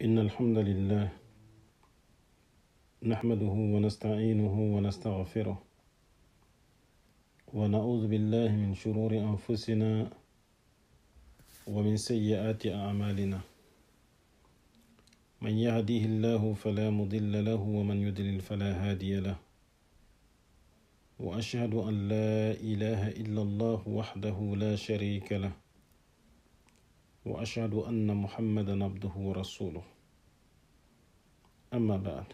إن الحمد لله نحمده ونستعينه ونستغفره ونعوذ بالله من شرور أنفسنا ومن سيئات أعمالنا من يهديه الله فلا مضل له ومن يضلل فلا هادي له وأشهد أن لا إله إلا الله وحده لا شريك له وأشهد أن محمدا عبده ورسوله أما بعد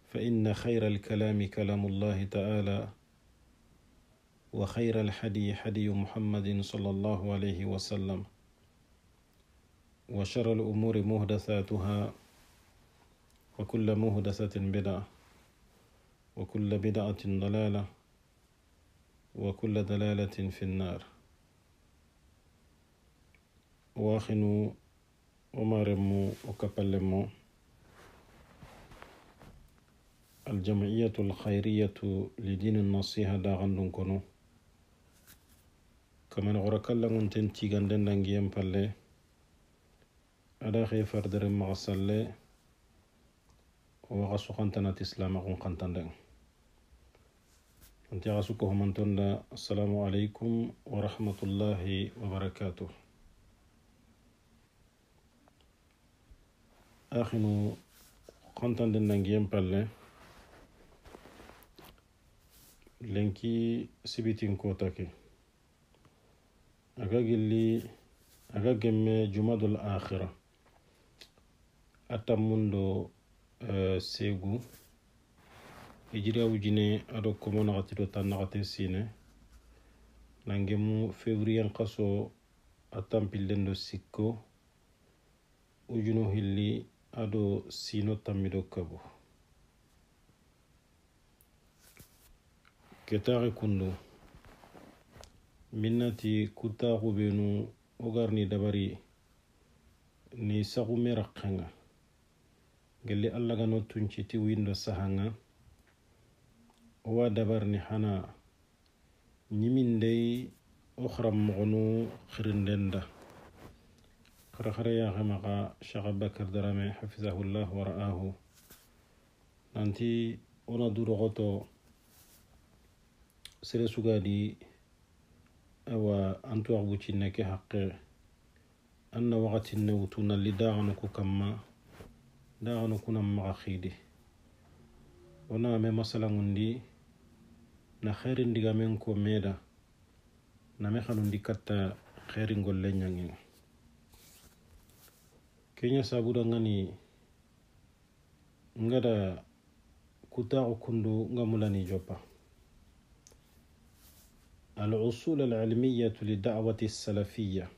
فإن خير الكلام كلام الله تعالى وخير الحدي حدي محمد صلى الله عليه وسلم وشر الأمور محدثاتها وكل محدثة بدعة وكل بدعة ضلالة وكل ضلالة في النار واخنو ومارمو وكبلمو الجمعية الخيرية لدين النصيحة داغندون كونو كما نغرق لغن تنتي غندن دنجيم بالله أداخي فردر مغسل وغسو خانتنا تسلام غن خانتن دن انتي غسوكو همانتون دا السلام عليكم ورحمة الله وبركاته آخنو خانتن دن دنجيم بالله lenki sibitin kotake aga gemme jumadul akhira atamundo segu hijriya wujine ado komo nagati do tan nagati sine nangemu février qaso atampillendo sikko ujuno hilli ado sino tamido kabo ketare kundu minnati kutaxu benu ogarni dabari ni saxu meraqanga gelli alla gano tunciti windo sahanga owa dabarni hana ñimindey oxram moxonu xirindenda xaraxara yaxemaxa Cheikh Abakar Darame hafizahullah wa ra'ahu nanti ona duroxoto sere sugadi awa antu abuci neke haqqe anna waqti nawtu nalli daaganu ku kamma daaganu kuna maga khidi ona me masala ngundi na khairin diga men ko meda na me khanu ndikatta khairin golle nyangi kenya sabuda ngani ngada kuta kundu ngamulani jopa الأصول العلمية للدعوة السلفية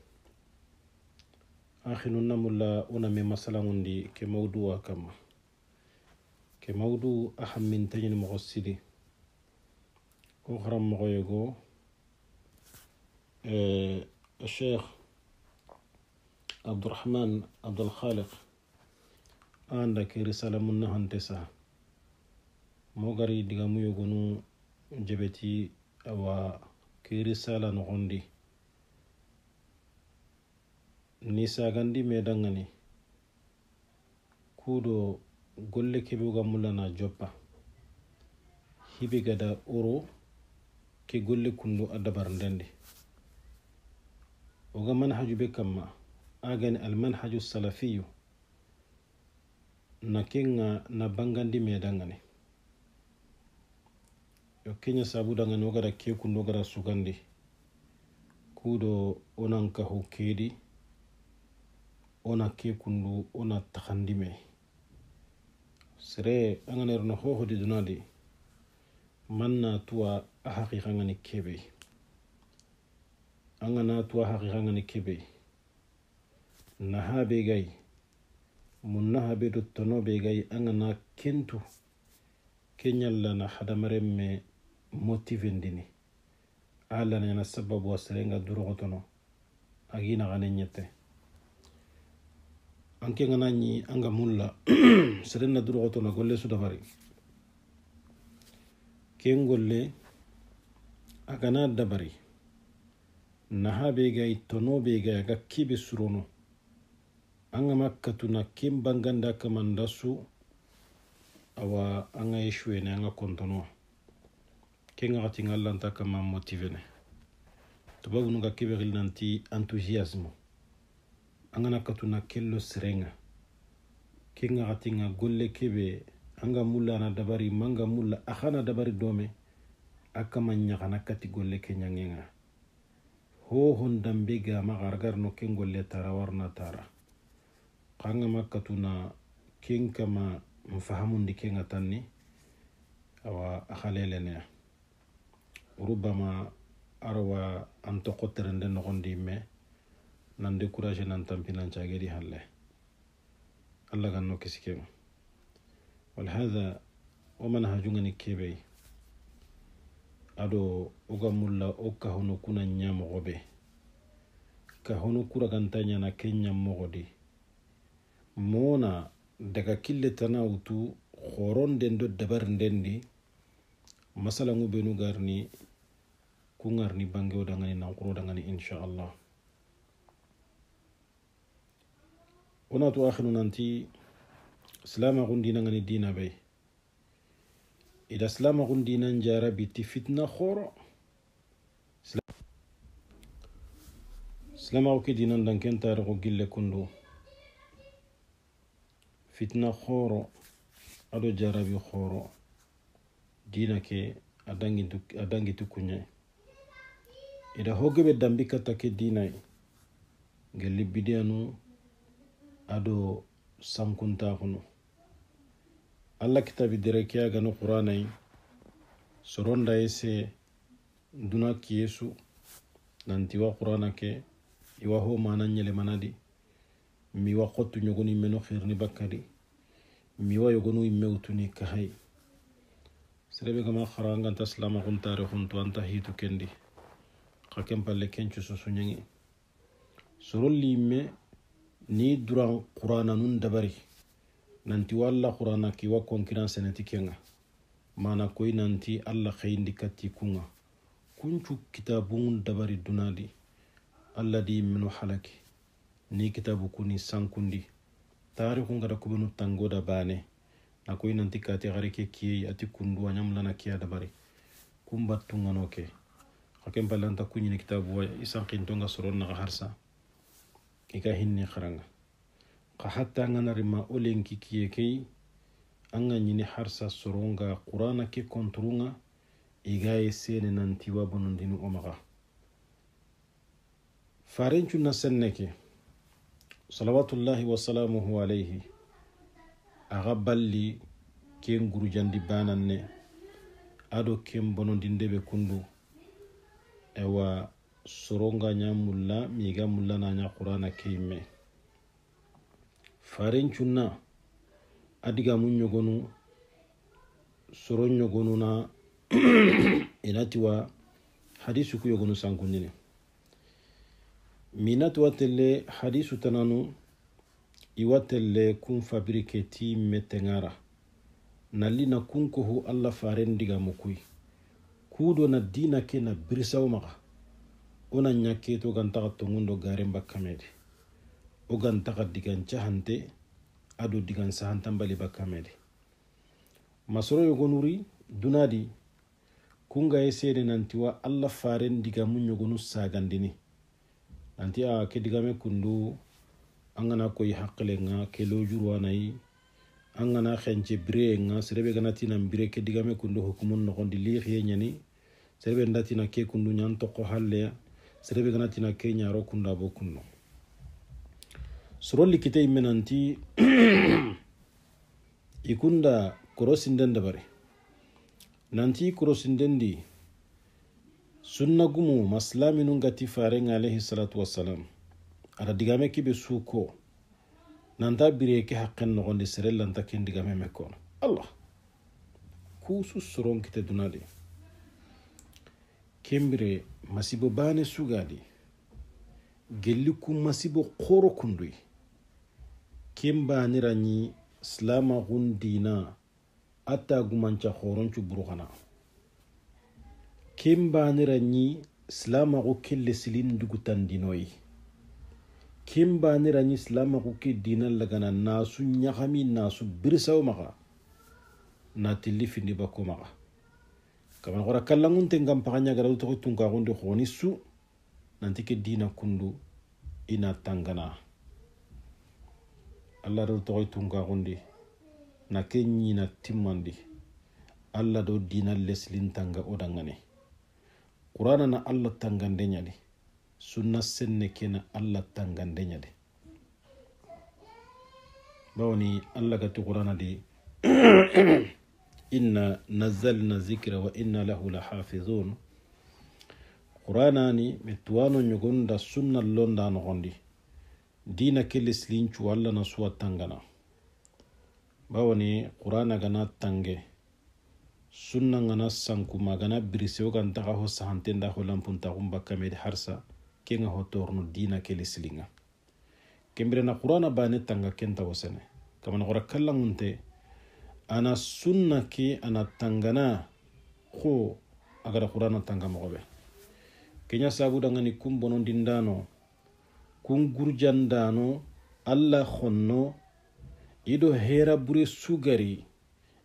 آخر نملا أنمي مثلا دي كموضوع كما كموضوع أهم من تجن مغسلي أخرى مغيقو الشيخ عبد الرحمن عبد الخالق عندك رسالة منها انتسا موغري ديغامو يغنو جبتي أو كي رسالة نغندي نيسا غندي ميدانغني كودو غولي كيبوغا مولانا جوبا هيبي غدا أورو كي غولي كندو أدبار ندندي وغا منحج بكما آغاني المنحج السلفي نكينغا نبانغاندي ميدانغني yo kenya sabu daga no gara ke kun no gara sugandi kudo onan ka hokedi ona ke kundu ona takhandime sere anganer no ho di dunadi manna tuwa haqiqa ngani kebe angana tuwa haqiqa ngani kebe nahabe gay munnahabe do tonobe gay angana kentu kenyalla na hadamaremme motivendini ala na sababu waserenga durogotono agina ganennyete anke gananyi anga mulla serenna durogotono golle su dabari ken golle agana dabari nahabe gay tonobe gay ga kibe surono anga makkatuna kem banganda kamandasu awa anga yeshwene anga kontono kenga gati ngallanta kama motivene tubabu nuga kebe nanti enthousiasme anga nakatuna kello serenga kenga gati nga golle kebe anga mulla na dabari manga mulla akhana dabari dome akama nyakana kati golle kenyangenga ho hondambe ga magargar no ken golle tara warna tara kanga makatuna ken kama mfahamundi kenga tanni awa akhalelene rubama arwa anto qoterende nogondi me nan décourager nan tampinan chagedi halle alla ganno kisikema walhada ومنهجوني كيبي ado oga mulla o kahono kuna nyamo gobe kahono kura gantanya na Kenya mogodi mona daga kille tanawtu khoronde ndo dabar ndendi masala ngu benu garni ku ngarni bange o dangani na quro dangani insha Allah ona to akhiru nanti salama gundina ngani dina bay ida salama gundina njara biti fitna khoro salama ko dina danken tar ko gille kundu fitna khoro ado jarabi khoro dina ke adangi tukunya ida hogebe dambi kata ke dina gelli bidianu ado sankunta kuno alla kitabi direkya gano qur'anai soronda ese duna kiyesu nanti wa qur'ana ke iwa ho manan nyele manadi mi wa qotu nyogoni meno khirni bakari mi wa yogonu imewtuni kahay serebe gama kharanga taslama kun tarikhun to anta hitu kendi khakem palle kenchu susunyangi sorolli me ni duran qur'ana nun dabari nanti walla qur'ana ki wa concurrence nati kenga mana koy nanti alla khayndi katti kunga kunchu kitabun dabari dunadi alladi minu halaki ni kitabu kuni sankundi tarikhun gada kubenu tangoda bane na koy nanti kati gareke kiye ati kundu anyamlana kiya dabari kumbattu nganoke hakem balanta kunyi kitabu wa isanqin tonga soronna harsa ika hinni kharanga ka hatta ngana rima olenki kiyekei anga nyini harsa soronga qur'ana ke kontrunga igaye sene nanti wabunundinu omaga farenchu nasenneke salawatullahi wa salamuhu alayhi agaballi ken gurujandi bananne ado ken bonondindebe kundu ewa soronga nyamulla miga mulla na nya qur'ana kemme farenchunna adiga munyogonu soronyogonu na inatiwa hadisu ku yogonu sankunine minatu watelle hadisu tananu iwatelle kun fabriketi metengara nalina kunkohu alla faren diga mukui kudo na dina ke na birsaw maga ona nyake to ganta tongundo gare mbakamedi o ganta digan chahante ado digan sahantan bali bakamedi masoro yogonuri dunadi kunga esede nantiwa alla faren diga munyogonu sagandini nanti a ke digame kundu angana koy haqqle nga ke lojuru anai angana khenche bre nga serebe ganati na bre ke digame kundu hukumun no gondi li khiye nyani serebe ndati na ke kundu nyan to ko halle serebe ganati na ke nyaro kunda bo kunno suroli kite menanti ikunda korosinden dabare nanti korosinden di sunna gumu maslami nun gati faren alayhi salatu wassalam ara digame kibe suko nanta bire ke haqqen no gonde serellan taken digame mekon Allah kusu suron kite dunade kembire masibo bane sugadi gelliku masibo khoro kundui kemba nirani islama gundina atta gumancha khoronchu burugana kemba nirani islama go kelle silin dugutandinoi kimba ni rani islam ko ke dina lagana nasu nyahami nasu birsaw maka na tilifindi bako maka kaman gora kallangun tengam pakanya gara to tunka gondo khoni su nanti ke dina kundu ina tangana Allah do to tunka gondi na kenyi na timmandi Allah do dina leslin tanga odangane Qur'ana na Allah tangande nyadi sunna senne kena Allah tangande nyadi bawni Allah ka Qur'ana di inna nazzalna zikra wa inna lahu lahafizun Qur'ana ni metwano nyugonda sunna londa no gondi dina ke leslin chu Allah na suwa tangana bawni Qur'ana gana tange sunna ngana sanku magana biriseo kan taga ho sahantenda ho lampunta kumba kamedi harsa kenga ho torno dina ke leslinga kembere na Qur'ana bane tanga kenta wasene kaman gora kallangunte ana sunna ke ana tangana ko agara Qur'ana tanga mogobe kenya sabu dangani kumbono dindano kun gurjandano Allah khonno ido hera bure sugari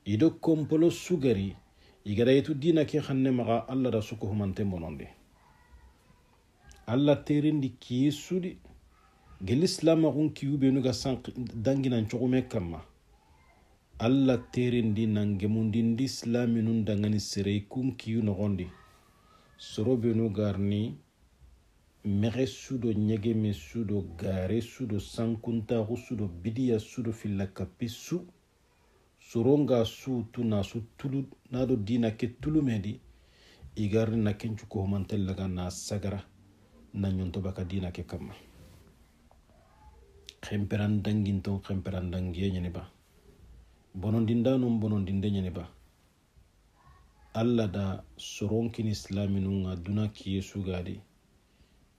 ido kompolo sugari igara yetu dina ke khanne maga Allah da suko humante mononde Allah terindi kiesudi gel islam gun kiyube nu ga sank danginan chogume kamma Allah terindi nangemundindi islaminun dangani sere kun kiyu no gondi sorobe nu garni mere sudo nyege me sudo gare sudo sankunta sudo bidiya sudo filakapisu soronga su tuna su tulu nado dina ke tulu medi igar na kenchu ko mantel laga na sagara na nyonto baka dina ke kama khemperan danginto khemperan dangiye nyene ba bonon dindano bonon dinde nyene ba alla da soronkin islaminu nga duna ki yesu gadi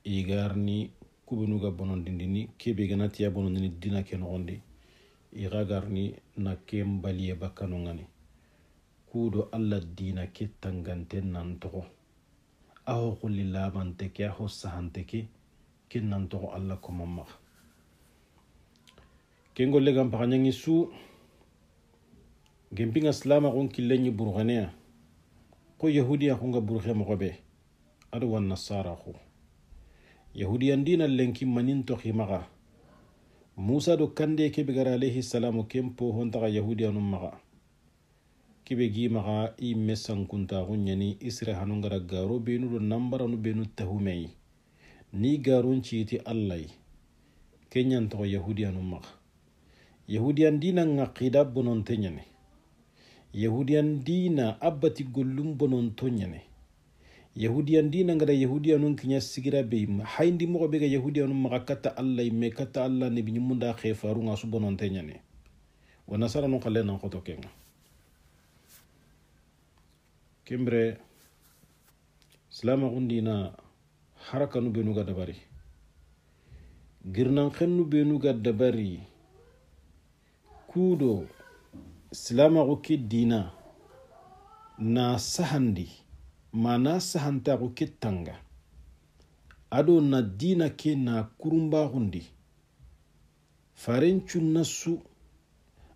igar ni kubunuga bonon dindini kebe ganati ya bonon dina ke nondi iragarni na kembaliye bakano ngani kudo Allah dina ke tangante nan to aho kulli labante ke aho sahante ke kin nan to Allah ko mamma kengo le gam paganyangi su gempinga islama gon killenyi burghanea ko yahudiya ko nga burghe mo be adu wan nasara ko yahudiyan dina lenki manin to khimaga Musa do kande ke bigara alayhi salamu kempo honta yahudiyanum maga kibe gi maga i mesan kunta gunyani isra hanungara garo benu do nambara no benu tahumei ni garun chiti Allah kenyan to yahudiyanum maga yahudiyan dina ngaqida bonon tenyane yahudiyan dina abati gollum bonon tonyane yahudiyan dina ngada yahudiyanun kinya sigira be hayndi mo be ga yahudiyanun maka kata Allah me kata Allah ne binyum munda khifaru nga subonon tenyane wa nasara no kale nan khoto kenga kembre salama gundina harakanu benu ga dabari girnan khennu benu ga dabari kudo salama go kidina na sahandi mana sahanta ko kitanga ado na dina ke na kurumba hundi farenchu nasu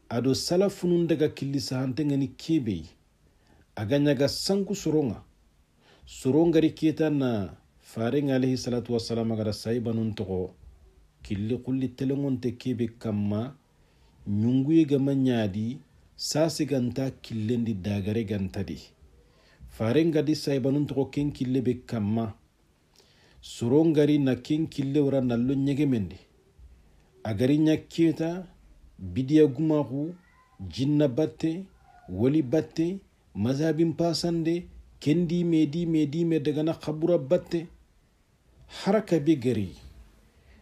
ado salafunun daga killi sahante ngani kebe aganya ga sanku sorongari kita na faren alayhi salatu wassalam ga saibanun to killi kulli telengonte kebe kamma nyunguye ga manyadi sasi ganta killendi dagare gantadi farenga di saibanun to ken kille be kamma surongari na ken kille wara nallo nyege mendi agari nyaketa bidiya gumahu jinna batte wali batte mazhabin pasande kendi medi daga na khabura batte haraka be gari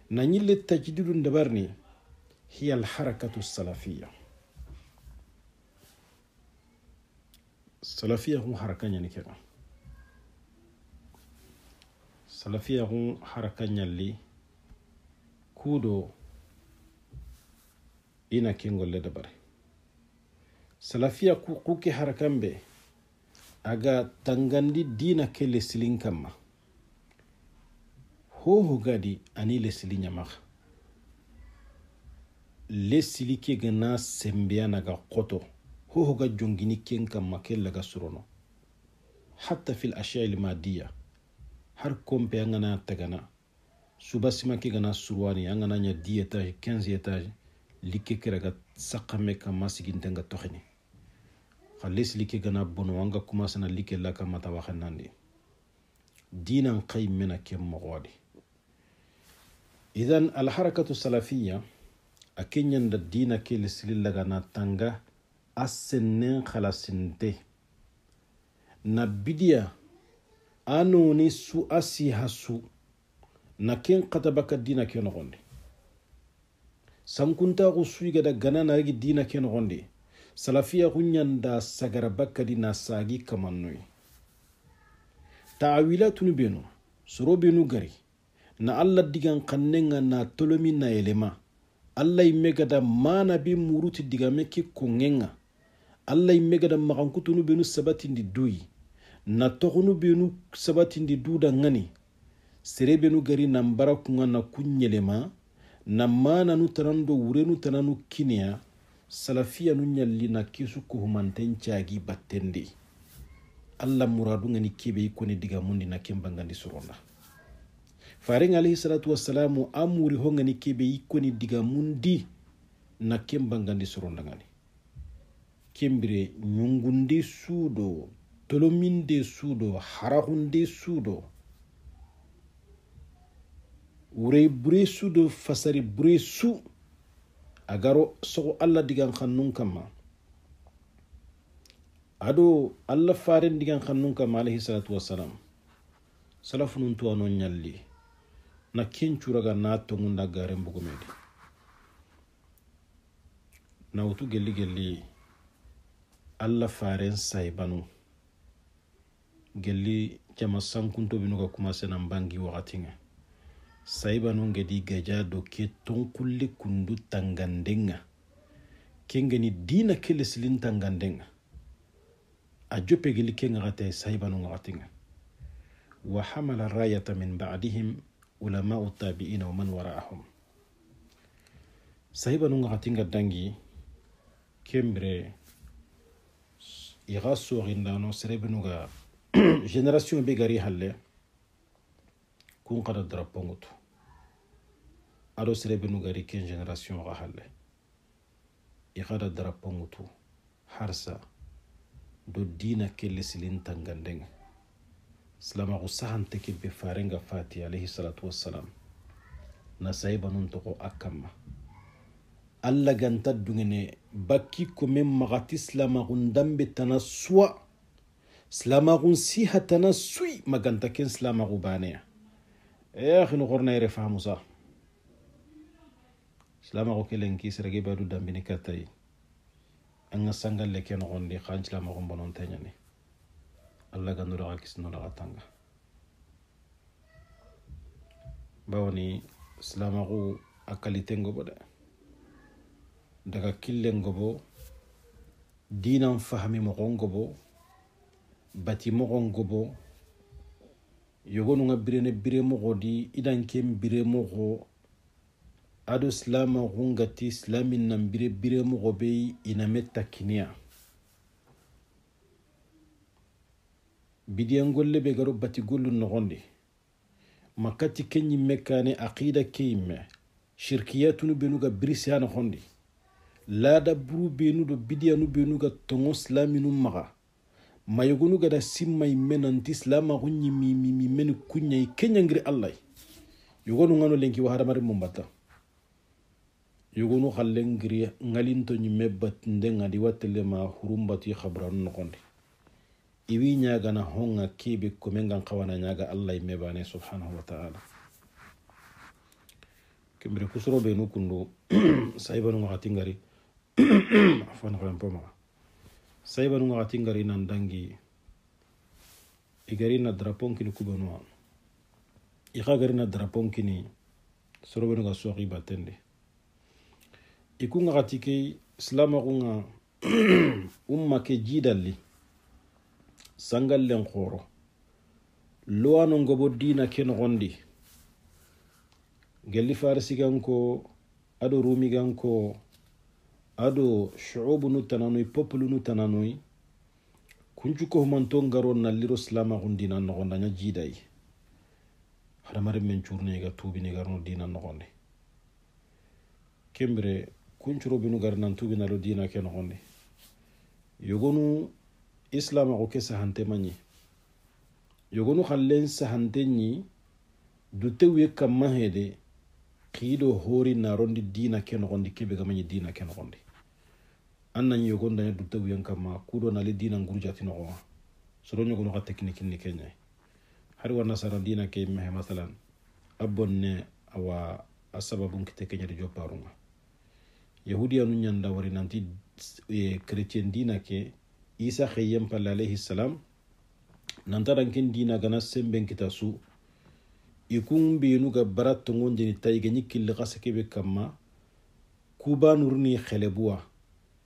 na nyille tajdidun dabarni hiya al harakatu salafiyya salafiyya hum harakanya ni kera salafiyya hum harakanya li kudo ina kingolle dabare salafiyya ku ke harakambe aga tangandi dina ke leslin kamma ho gadi ani leslinya maka lesili ke gana sembeya naga qoto ho ga jongini ken kam makel laga surono hatta fil ashya al madiya har kompe ngana tagana subasima ke gana surwani ngana nya 10 étage 15 étage likke keraga sakame ka masigintenga tokhini khalis likke gana bono wanga commence na likke la ka mata waxanandi dinan qaymena kem mogodi idan al harakatu salafiyya akenyan da dina ke lislillaga na tanga asennen khalasinte na bidiya anoni su asi hasu na ken katabaka dina ke nogonde sankunta ku suiga da gana na gi dina ke nogonde salafiya kunyanda sagara bakka dina sagi kamannoi ta'awilatun benu suro benu gari na Allah digan kannenga na tolomi na elema Allah imegada mana bi muruti digame ki kongenga Allah imegada makankutunu benu sabatindi dui na tokunu benu sabatindi duda ngani sere benu gari na mbara kunga na kunyelema na mana nu tanando urenu tananu kinia salafiya nu nyalli na kisu kuhumanten chagi battende Allah muradu ngani kebe ikoni digamundi na kembangandi suronda faring alayhi salatu wassalamu amuri hongani kebe ikoni digamundi na kembangandi suronda ngani kembire nyungundi sudo tolominde sudo harahunde sudo urey bure sudo fasari bure su agaro sogo Allah digan khannun kama ado Allah faren digan khannun kama alayhi salatu wassalam salafunun to anon nyalli na kencuraga na tongunda gare mbugumedi na wutu gelli Allah faren saibanu gelli jama sankunto binuga kumase nan bangi wakatinga saibanu ngedi gaja do ke tonkulle kundu tangandenga kengeni dina kele silin tangandenga a jope gelli kenga gata saibanu ngakatinga wa hamala rayata min ba'dihim ulama'u tabi'ina wa man wara'ahum saibanu ngakatinga dangi kembre iraso rindano serebenuga génération be gari halle kun qada drapongutu ado serebenu gari ken génération ga halle iqada drapongutu harsa do dina kelle silin tangandenga salama ko sahante ke be farenga fati alayhi salatu wassalam na saybanun to ko akamma alla ganta dungene bakki ko mem magati islama gundambe tanaswa islama si hatana sui maganta ken islama bane ya khinu qorna yere fahamu sa islama ko kelen ki serege badu dambini katay anga sangal le ken gondi khan islama ko bonon tanyani alla gandura ga kisno la tanga bawni islama ko akalite ngobo de daga kille ngobo dinan fahmi mo ngobo bati mo ngobo yogonu nga bire mo godi idan kem bire mo go ado islam ngati islamin nam bire mo go be ina metta kinia bidiyan golle be garo bati gollu no gonde makati kenyi mekane aqida keyme shirkiyatunu benuga brisiyana gonde lada buru benu do bidiyanu benuga tongo islaminu maga mayogonu gada simmay menanti islama gunyi mi men kunyay kenyangri allah yogonu ngano lenki wahara mari mumbata yogonu khallengri ngalinto nyimme batinde ngadi watele ma hurumbati khabran nokonde iwi nyaga na honga kebe komengan kawana nyaga allah mebane subhanahu wa ta'ala kembre kusuro benu kundo saibanu ngatingari afwan ko empoma saibanu ngatingari nandangi igari na drapon kini kubano igari na drapon kini sorobenu ga soqi batende ikunga gatike islama kunga umma ke jidalli sangal len khoro luwano ngobo dina ken gondi gelli farsi ganko ado rumiganko ado shu'ubu nu tananoy populu nu tananoy kuncuko humanton garo nalliro silama gundina nogonda nya jiday hadamare men curne ga tubini garno dina nogonde kembere kuncuro binu garnan tubina lo dina ke nogonde yogonu islama ko kesa hante manyi yogonu khallen sa hante ni dute wiye kamma hede qido hori narondi dina ke nogonde kebe ga manyi dina ke nogonde annan yogonda ya dute wiye kamma kudo nali dina ngurjati nogonde soro nyogono ka tekniki ni kenya hari warna sara dina ke mehe masalan abonne awa asababun kite kenya di joparunga yahudiya nu nyanda wari nanti chrétien dina ke isa khayyam palla alayhi salam nantaran ken dina gana semben kita su ikun benu ga barat ngonde ni tayge nyikil qasake be kamma kuba nurni khelebuwa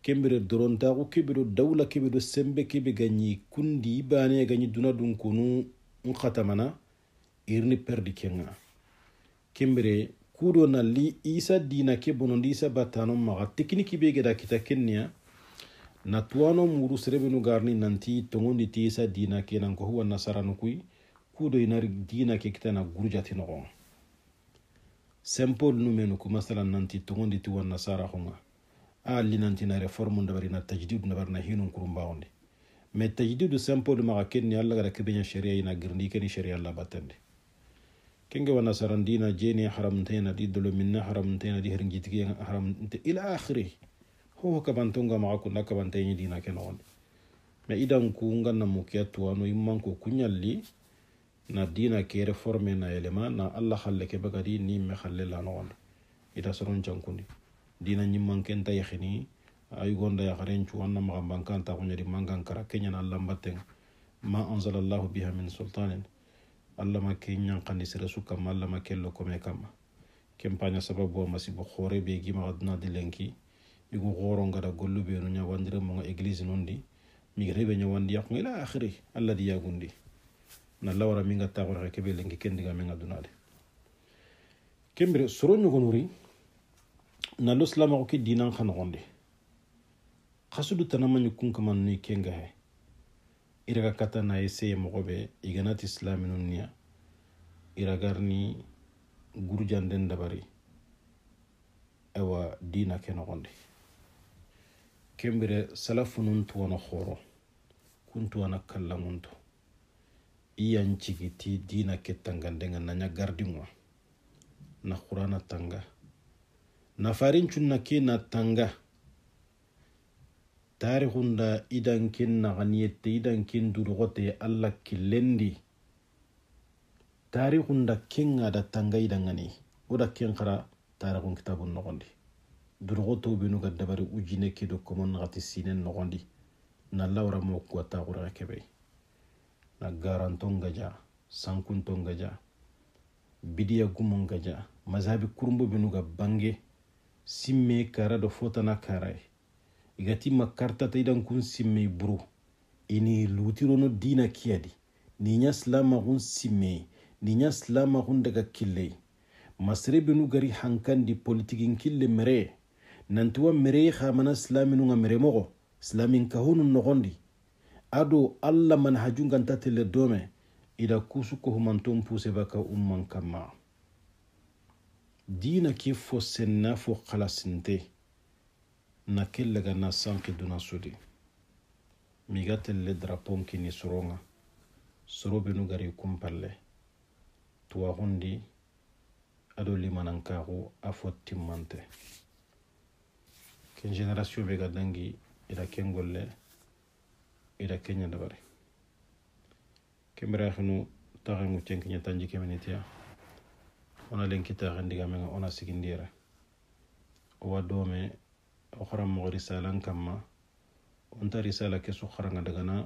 kembere doronta ko kebero dawla kebero sembe kebe ganyi kundi bane ganyi duna dun kunu khatamana irni perdi kenga kembere kudo na li isa dina ke bonondi isa batano maga tekniki be geda kita kenya na tuano muru serebenu garni nanti tongondi ti isa dina ke nan ko huwa nasara nukui kudo inari dina ke kita na gurjati no simple numenu ko masalan nanti tongondi ti wan nasara khonga ali nanti na reformu ndabari na tajdid ndabari na hinun kurumba onde mais tajdidu simple maga kenni alla gara kebenya sharia ina girndi keni sharia alla batande kenge wana sarandina jeni haramtena di dolo minna haramtena di herngitigi haramte ila akhiri ho kabantonga maga kunna kabanteni dina kenon mais idan ku nganna mukiyatu wano imman ko kunyalli na dina ke reforme na elema na alla khalle ke bagadi ni me khalle la non ida soron jankundi dina nyimman ken tayakhini ay gonda ya xarencu wanna maxa mbankanta xuñadi mangankara keñana allah mbatten ma anzala allahu biha min sultanin allah ma ke ñanxandi sere su kamma allah ma kello kome kamma kempaña sababu masibo xoore be gimaxa duna di lenki igu xorongada gollu benu ñawandire monga église nondi migre be ñawandi yaqu ila akhiri allah di yagundi na lawara minga taxorexe kebe lenki ken diga menga dunade kembire soro ñogonuri na lo silamaxo ke dinan xanoxonde khasudu tanamani kunkaman ni kenga he iraga kata na ese mogobe iganati islaminun niya iragarni gurjanden dabari awa dina ke nogonde kembire salafunun tuwana khoro kuntuwana kallamunto iyan cigiti dina ke tangandenga nanya gardingwa na qur'ana tanga na farin cunna ke na tanga tarihunda idan kin naganiyette idan kin durugote alla killendi tarihunda kenga da tanga idan ngani oda ken khara tarihun kitabun nogondi durugoto benu ga dabari ujine kedo komon ngati sinen nogondi na lawra mo ko ta qura kebe na garanton gaja sankunton gaja bidiya gumon gaja mazhabi kurumbo benu ga bange simme kara do fotana karai igati makarta ta idan kun simme buru ini lutirono dina kiyadi ni nya slama kun simme ni nya slama kun daga kille masre benu gari hankandi politikin kille mere nantuwa mere khamana islaminu nga mere mogo islamin kahunu nogondi ado alla manhajungan tatele dome ida kusuko humantom puse baka umman kama dina ki fo senna fo khalasinte na kelle ga na sanki duna sudi migatelle drapon kini soronga sorobe nu gari kumpalle tuwa hundi ado limanankaru afo timmante ken generation be ga dangi ida kengolle ida kenya dabari kembra khinu taxangu cenkinya tanji kemenitia ona len kita rendiga menga ona sigindira o wadome o xaram mo risalan kamma onta risala ke su xaranga daga na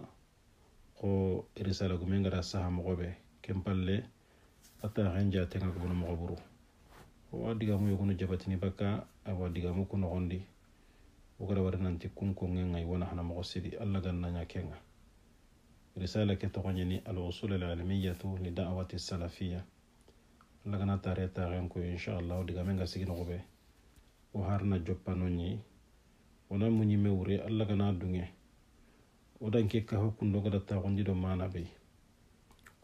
ko risala gu menga da saha mo be kempalle ata hanja tenga ko mo buru o wadiga mo yogono jabatini baka a wadiga mo ko no gondi o gara war nanti kun ko ngai wona hana mo sidi alla ganna nya kenga risala ke to nyani al usul al ilmiyyah li da'wati salafiyya alla gana tare ren ko inshallah diga menga sigi no be o harna joppano ñi wona muñime wure allah gana dunge o danke kaho kundo gada taxondi do mana be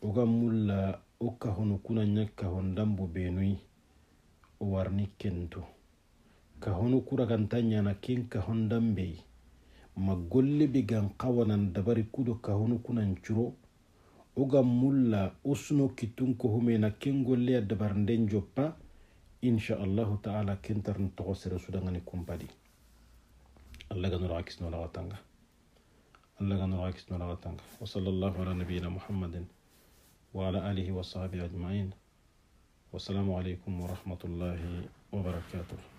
o ga mulla o kahonu kuna ña kahon dambu benuyi o warni kento kahonu kuraganta ñana ken kahon dambe ma golle be gan kawanan dabari kudo kahonu kunan curo o ga mulla o suno kitun ko humena ken golle a dabarnden joppa insha allahu taala kentarni toxo sere sudangani kumpadi allah ganora kisnolaxa tanga allah ganora kisnolaxa tanga wa sallallahu ala nabiyina muhammadin wa ala alihi wa sahbihi ajmain wassalamu alaikum wa rahmatullahi wa barakatuh.